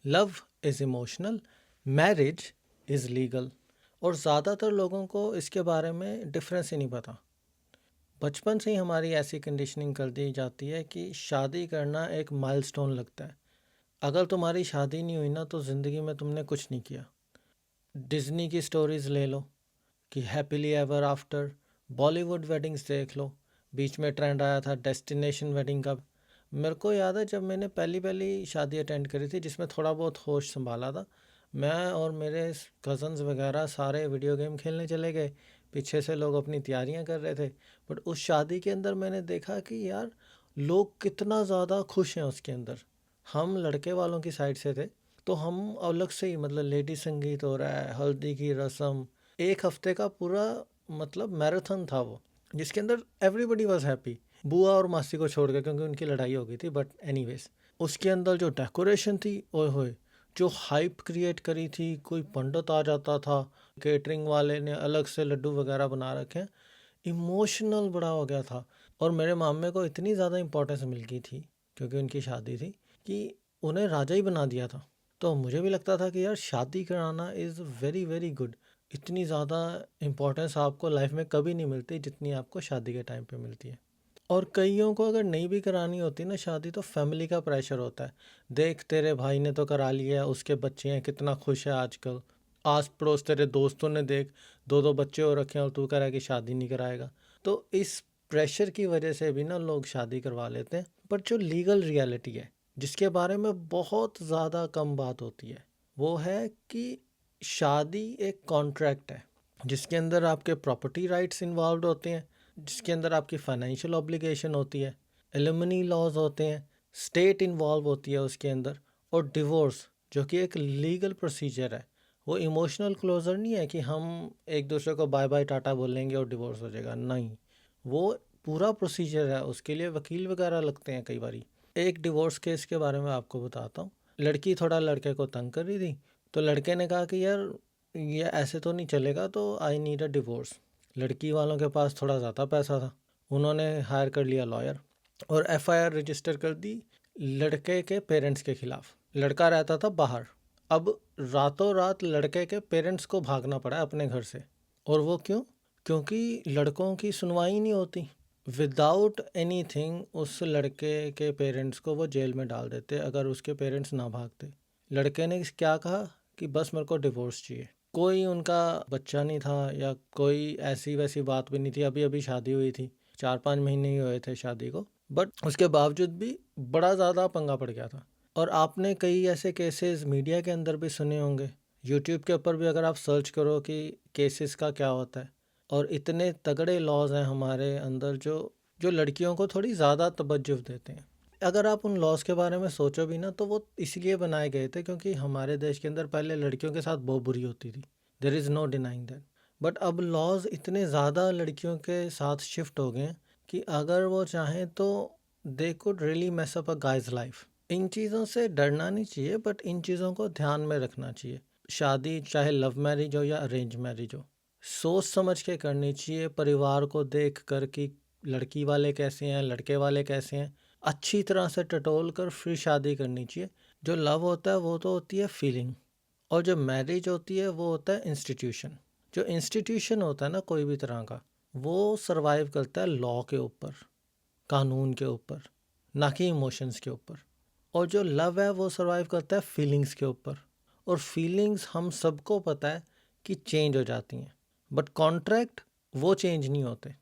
Love is emotional, marriage is legal. और ज़्यादातर लोगों को इसके बारे में डिफरेंस ही नहीं पता। बचपन से ही हमारी ऐसी कंडीशनिंग कर दी जाती है कि शादी करना एक माइलस्टोन लगता है। अगर तुम्हारी शादी नहीं हुई ना तो ज़िंदगी में तुमने कुछ नहीं किया। डिज्नी की स्टोरीज़ ले लो कि happily ever after, Bollywood weddings देख लो, बीच में ट्रेंड आया था डेस्टिनेशन वेडिंग का। मेरे को याद है जब मैंने पहली पहली शादी अटेंड करी थी जिसमें थोड़ा बहुत होश संभाला था, मैं और मेरे कज़न्स वगैरह सारे वीडियो गेम खेलने चले गए, पीछे से लोग अपनी तैयारियां कर रहे थे। बट उस शादी के अंदर मैंने देखा कि यार लोग कितना ज़्यादा खुश हैं उसके अंदर। हम लड़के वालों की साइड से थे तो हम अलग से ही, मतलब लेडी संगीत हो रहा है, हल्दी की रस्म, एक हफ्ते का पूरा मतलब मैराथन था वो, जिसके अंदर एवरीबडी वाज हैप्पी, बुआ और मासी को छोड़ के, क्योंकि उनकी लड़ाई हो गई थी। बट एनीवेज, उसके अंदर जो डेकोरेशन थी, ओए होए, जो हाइप क्रिएट करी थी, कोई पंडित आ जाता था, केटरिंग वाले ने अलग से लड्डू वगैरह बना रखे हैं, इमोशनल बड़ा हो गया था। और मेरे मामे को इतनी ज़्यादा इंपॉर्टेंस मिल गई थी क्योंकि उनकी शादी थी कि उन्हें राजा ही बना दिया था। तो मुझे भी लगता था कि यार शादी कराना इज़ वेरी वेरी गुड। इतनी ज़्यादा इम्पोर्टेंस आपको लाइफ में कभी नहीं मिलती जितनी आपको शादी के टाइम पे मिलती है। और कईयों को अगर नहीं भी करानी होती ना शादी तो फैमिली का प्रेशर होता है। देख तेरे भाई ने तो करा लिया, उसके बच्चे हैं, कितना खुश है आजकल। आस पड़ोस तेरे दोस्तों ने देख दो दो बच्चे हो रखे हैं और तू कह रहा है कि शादी नहीं कराएगा। तो इस प्रेशर की वजह से भी ना लोग शादी करवा लेते हैं। बट जो लीगल रियलिटी है जिसके बारे में बहुत ज़्यादा कम बात होती है वो है कि शादी एक कॉन्ट्रैक्ट है जिसके अंदर आपके प्रॉपर्टी राइट्स इन्वॉल्व होते हैं, जिसके अंदर आपकी फाइनेंशियल ऑब्लिगेशन होती है, एलिमनी लॉज होते हैं, स्टेट इन्वॉल्व होती है उसके अंदर, और डिवोर्स जो कि एक लीगल प्रोसीजर है। वो इमोशनल क्लोजर नहीं है कि हम एक दूसरे को बाय बाय टाटा बोलेंगे और डिवोर्स हो जाएगा, नहीं। वो पूरा प्रोसीजर है, उसके लिए वकील वगैरह लगते हैं कई बारी। एक डिवोर्स केस के बारे में आपको बताता हूँ। लड़की थोड़ा लड़के को तंग कर रही थी तो लड़के ने कहा कि यार ये ऐसे तो नहीं चलेगा, तो आई नीड अ डिवोर्स। लड़की वालों के पास थोड़ा ज़्यादा पैसा था, उन्होंने हायर कर लिया लॉयर और एफआईआर रजिस्टर कर दी लड़के के पेरेंट्स के खिलाफ। लड़का रहता था बाहर। अब रातों रात लड़के के पेरेंट्स को भागना पड़ा अपने घर से। और वो क्यों? क्योंकि लड़कों की सुनवाई नहीं होती। विदाउट एनीथिंग उस लड़के के पेरेंट्स को वो जेल में डाल देते अगर उसके पेरेंट्स ना भागते। लड़के ने क्या कहा कि बस मेरे को डिवोर्स चाहिए। कोई उनका बच्चा नहीं था या कोई ऐसी वैसी बात भी नहीं थी, अभी अभी शादी हुई थी, 4-5 महीने ही हुए थे शादी को। बट उसके बावजूद भी बड़ा ज़्यादा पंगा पड़ गया था। और आपने कई ऐसे केसेस मीडिया के अंदर भी सुने होंगे, यूट्यूब के ऊपर भी अगर आप सर्च करो कि केसेस का क्या होता है। और इतने तगड़े लॉज हैं हमारे अंदर जो जो लड़कियों को थोड़ी ज़्यादा तवज्जुह देते हैं। अगर आप उन लॉज के बारे में सोचो भी ना तो वो इसलिए बनाए गए थे क्योंकि हमारे देश के अंदर पहले लड़कियों के साथ बहुत बुरी होती थी, there is no denying that. But अब लॉज इतने ज़्यादा लड़कियों के साथ शिफ्ट हो गए हैं कि अगर वो चाहें तो they could really mess up a guy's life. इन चीज़ों से डरना नहीं चाहिए बट इन चीज़ों को ध्यान में रखना चाहिए। शादी चाहे लव मैरिज हो या अरेंज मैरिज हो, सोच समझ के करनी चाहिए, परिवार को देख कर कि लड़की वाले कैसे हैं, लड़के वाले कैसे हैं, अच्छी तरह से टटोल कर फिर शादी करनी चाहिए। जो लव होता है वो तो होती है फीलिंग, और जो मैरिज होती है वो होता है इंस्टीट्यूशन। जो इंस्टीट्यूशन होता है ना कोई भी तरह का, वो सरवाइव करता है लॉ के ऊपर, कानून के ऊपर, ना कि इमोशंस के ऊपर। और जो लव है वो सरवाइव करता है फीलिंग्स के ऊपर। और फीलिंग्स हम सबको पता है कि चेंज हो जाती हैं, बट कॉन्ट्रैक्ट वो चेंज नहीं होते।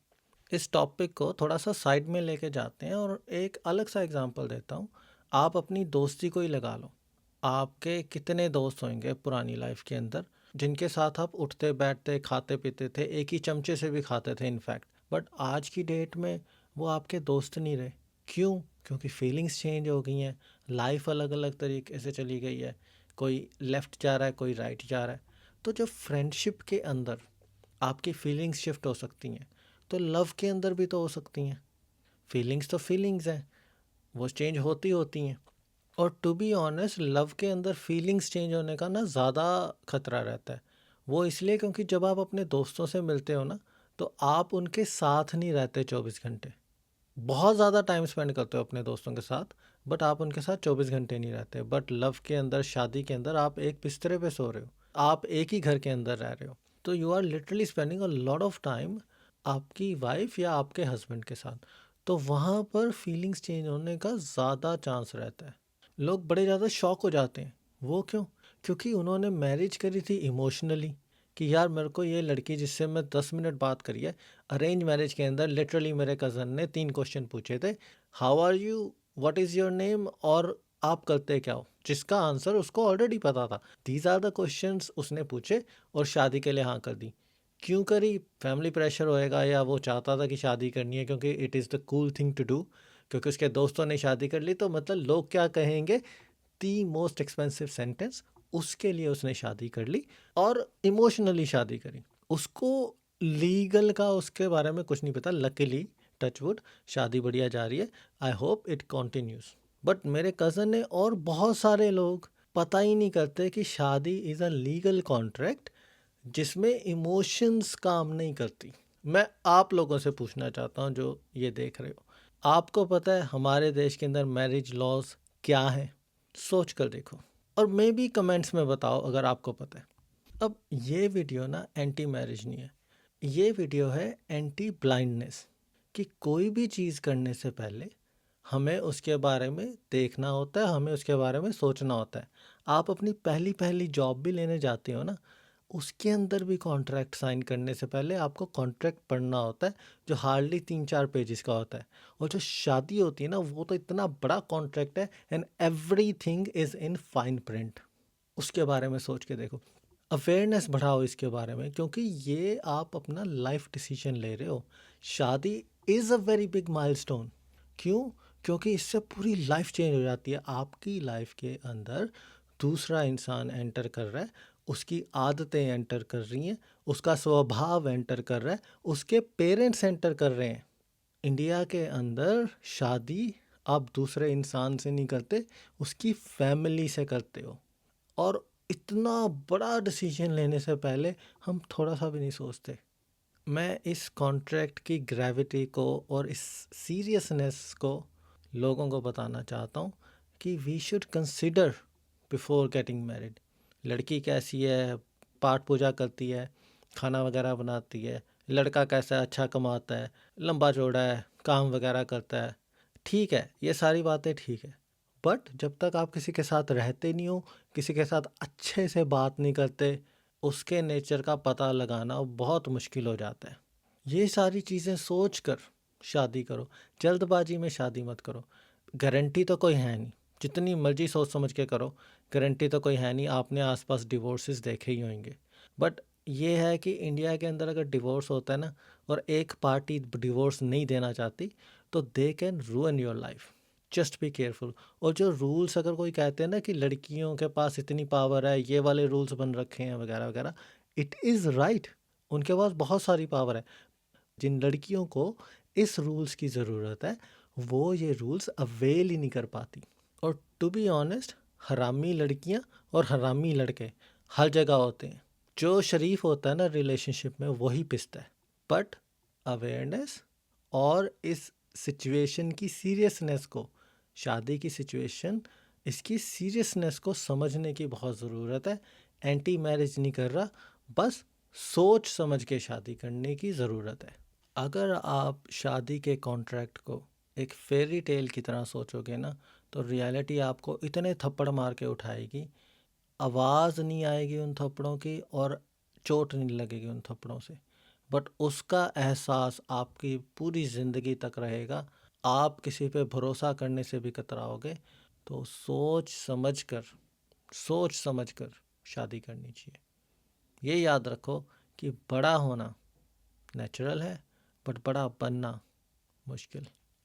इस टॉपिक को थोड़ा सा साइड में लेके जाते हैं और एक अलग सा एग्जांपल देता हूँ। आप अपनी दोस्ती को ही लगा लो। आपके कितने दोस्त होंगे पुरानी लाइफ के अंदर जिनके साथ आप उठते बैठते खाते पीते थे, एक ही चमचे से भी खाते थे इनफैक्ट, बट आज की डेट में वो आपके दोस्त नहीं रहे। क्यों? क्योंकि फीलिंग्स चेंज हो गई हैं, लाइफ अलग अलग तरीके से चली गई है, कोई लेफ़्ट जा रहा है, कोई राइट जा रहा है। तो जो फ्रेंडशिप के अंदर आपकी फीलिंग्स शिफ्ट हो सकती हैं तो लव के अंदर भी तो हो सकती हैं। फीलिंग्स तो फीलिंग्स हैं, वो चेंज होती होती हैं। और टू बी ऑनेस्ट लव के अंदर फीलिंग्स चेंज होने का ना ज़्यादा खतरा रहता है। वो इसलिए क्योंकि जब आप अपने दोस्तों से मिलते हो ना तो आप उनके साथ नहीं रहते 24 घंटे। बहुत ज़्यादा टाइम स्पेंड करते हो अपने दोस्तों के साथ, बट आप उनके साथ 24 घंटे नहीं रहते। बट लव के अंदर, शादी के अंदर आप एक बिस्तरे पे सो रहे हो, आप एक ही घर के अंदर रह रहे हो, तो you are literally spending a lot of time आपकी वाइफ या आपके हस्बैंड के साथ। तो वहाँ पर फीलिंग्स चेंज होने का ज़्यादा चांस रहता है। लोग बड़े ज़्यादा शॉक हो जाते हैं। वो क्यों? क्योंकि उन्होंने मैरिज करी थी इमोशनली, कि यार मेरे को ये लड़की जिससे मैं 10 मिनट बात करी है। अरेंज मैरिज के अंदर लिटरली मेरे कज़न ने 3 क्वेश्चन पूछे थे, how are you, what is your name, और आप करते क्या हो, जिसका आंसर उसको ऑलरेडी पता था। दीज आर द क्वेश्चंस उसने पूछे और शादी के लिए हाँ कर दी। क्यों करी? फैमिली प्रेशर होएगा, या वो चाहता था कि शादी करनी है क्योंकि it is the cool thing to do, क्योंकि उसके दोस्तों ने शादी कर ली तो मतलब लोग क्या कहेंगे, दी मोस्ट एक्सपेंसिव सेंटेंस, उसके लिए उसने शादी कर ली और इमोशनली शादी करी। उसको लीगल का उसके बारे में कुछ नहीं पता। लकीली टचवुड शादी बढ़िया जा रही है, I hope it continues. But मेरे कज़न ने और बहुत सारे लोग पता ही नहीं करते कि शादी इज़ अ लीगल कॉन्ट्रैक्ट जिसमें इमोशंस काम नहीं करती। मैं आप लोगों से पूछना चाहता हूँ जो ये देख रहे हो, आपको पता है हमारे देश के अंदर मैरिज लॉज क्या है? सोच कर देखो, और मे भी कमेंट्स में बताओ अगर आपको पता है। अब ये वीडियो ना एंटी मैरिज नहीं है, ये वीडियो है एंटी ब्लाइंडनेस, कि कोई भी चीज़ करने से पहले हमें उसके बारे में देखना होता है, हमें उसके बारे में सोचना होता है। आप अपनी पहली पहली जॉब भी लेने जाते हो ना, उसके अंदर भी कॉन्ट्रैक्ट साइन करने से पहले आपको कॉन्ट्रैक्ट पढ़ना होता है, जो हार्डली 3-4 पेजेस का होता है। और जो शादी होती है ना, वो तो इतना बड़ा कॉन्ट्रैक्ट है, and everything is in fine print. उसके बारे में सोच के देखो, अवेयरनेस बढ़ाओ इसके बारे में, क्योंकि ये आप अपना लाइफ डिसीजन ले रहे हो। शादी is a very big milestone. क्यों? क्योंकि इससे पूरी लाइफ चेंज हो जाती है। आपकी लाइफ के अंदर दूसरा इंसान एंटर कर रहा है, उसकी आदतें एंटर कर रही हैं, उसका स्वभाव एंटर कर रहा है, उसके पेरेंट्स एंटर कर रहे हैं। इंडिया के अंदर शादी आप दूसरे इंसान से नहीं करते, उसकी फैमिली से करते हो। और इतना बड़ा डिसीजन लेने से पहले हम थोड़ा सा भी नहीं सोचते। मैं इस कॉन्ट्रैक्ट की ग्रेविटी को और इस सीरियसनेस को लोगों को बताना चाहता हूँ कि we should consider before getting married. लड़की कैसी है, पाठ पूजा करती है, खाना वगैरह बनाती है, लड़का कैसा है, अच्छा कमाता है, लंबा चौड़ा है, काम वगैरह करता है, ठीक है, ये सारी बातें ठीक है। बट जब तक आप किसी के साथ रहते नहीं हो, किसी के साथ अच्छे से बात नहीं करते, उसके नेचर का पता लगाना बहुत मुश्किल हो जाता है। ये सारी चीज़ें सोच कर शादी करो, जल्दबाजी में शादी मत करो। गारंटी तो कोई है नहीं, जितनी मर्जी सोच समझ के करो, गारंटी तो कोई है नहीं। आपने आसपास डिवोर्सेस देखे ही होंगे। बट ये है कि इंडिया के अंदर अगर डिवोर्स होता है ना, और एक पार्टी डिवोर्स नहीं देना चाहती, तो they can रूइन your life. Just be careful. और जो रूल्स अगर कोई कहते हैं ना कि लड़कियों के पास इतनी पावर है, ये वाले रूल्स बन रखे हैं वगैरह वगैरह, इट इज़ राइट, उनके पास बहुत सारी पावर है। जिन लड़कियों को इस रूल्स की ज़रूरत है, वो ये रूल्स अवेल ही नहीं कर पाती। और टू बी ऑनेस्ट, हरामी लड़कियां और हरामी लड़के हर जगह होते हैं। जो शरीफ होता है ना रिलेशनशिप में, वही पिसता है। बट अवेयरनेस और इस सिचुएशन की सीरियसनेस को, शादी की सिचुएशन, इसकी सीरियसनेस को समझने की बहुत ज़रूरत है। एंटी मैरिज नहीं कर रहा, बस सोच समझ के शादी करने की ज़रूरत है। अगर आप शादी के कॉन्ट्रैक्ट को एक फेरी टेल की तरह सोचोगे ना, तो रियलिटी आपको इतने थप्पड़ मार के उठाएगी, आवाज़ नहीं आएगी उन थप्पड़ों की, और चोट नहीं लगेगी उन थप्पड़ों से, बट उसका एहसास आपकी पूरी ज़िंदगी तक रहेगा। आप किसी पे भरोसा करने से भी कतराओगे। तो सोच समझ कर शादी करनी चाहिए। ये याद रखो कि बड़ा होना नेचुरल है, बट बड़ा बनना मुश्किल।